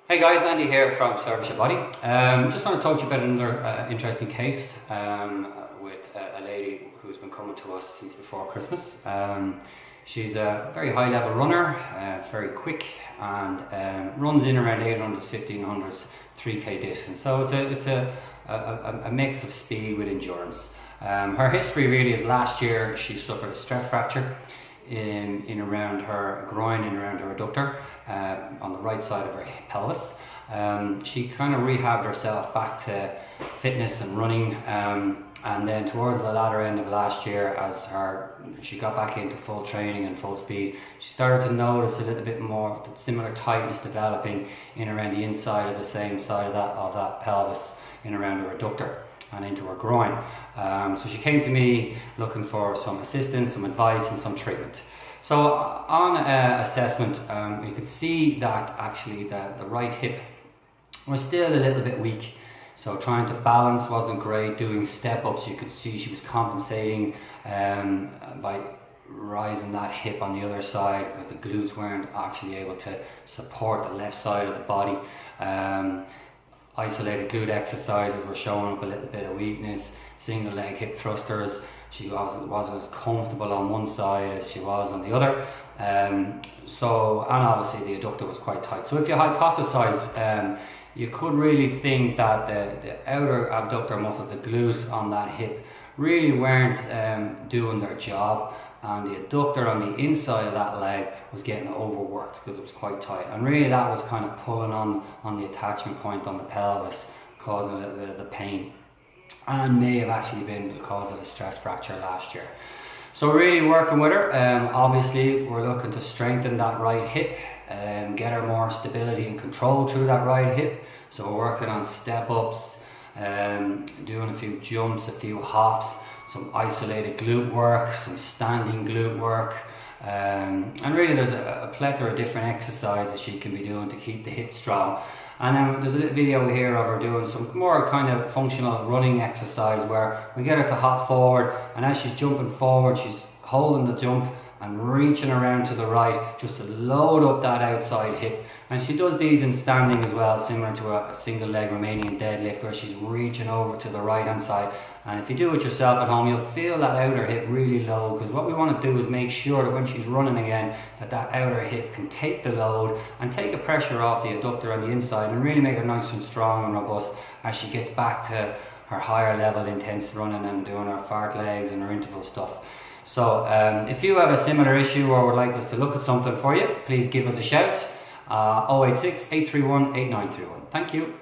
Hey guys, Andy here from Service Your Body. Just want to talk to you about another interesting case with a lady who's been coming to us since before Christmas. She's a very high level runner, very quick, and runs in around 800s, 1500s, 3k distance. So it's a mix of speed with endurance. Her history really is last year she suffered a stress fracture in around her groin, in around her adductor, on the right side of her pelvis. She kind of rehabbed herself back to fitness and running, and then towards the latter end of last year, as she got back into full training and full speed, she started to notice a little bit more of the similar tightness developing in around the inside of the same side of that pelvis, in around her adductor and into her groin. So she came to me looking for some assistance, some advice and some treatment. So on assessment, you could see that actually the right hip was still a little bit weak. So trying to balance wasn't great. Doing step-ups, you could see she was compensating by rising that hip on the other side, because the glutes weren't actually able to support the left side of the body. Isolated glute exercises were showing up a little bit of weakness. Single leg hip thrusters, she wasn't as comfortable on one side as she was on the other. And obviously the adductor was quite tight. So if you hypothesize, you could really think that the outer abductor muscles, the glutes on that hip, really weren't doing their job, and the adductor on the inside of that leg was getting overworked because it was quite tight, and really that was kind of pulling on the attachment point on the pelvis, causing a little bit of the pain, and may have actually been the cause of the stress fracture last year. So really working with her. Obviously we're looking to strengthen that right hip and get her more stability and control through that right hip. So we're working on step ups, doing a few jumps, a few hops, some isolated glute work, some standing glute work, and really there's a plethora of different exercises she can be doing to keep the hip strong. And then there's a little video here of her doing some more kind of functional running exercise where we get her to hop forward, and as she's jumping forward, she's holding the jump and reaching around to the right just to load up that outside hip. And she does these in standing as well, similar to a single leg Romanian deadlift, where she's reaching over to the right hand side. And if you do it yourself at home, you'll feel that outer hip really low, because what we want to do is make sure that when she's running again, that outer hip can take the load and take the pressure off the adductor on the inside, and really make her nice and strong and robust as she gets back to her higher level intense running and doing her fart legs and her interval stuff. So if you have a similar issue or would like us to look at something for you, please give us a shout. 086 831 8931. Thank you.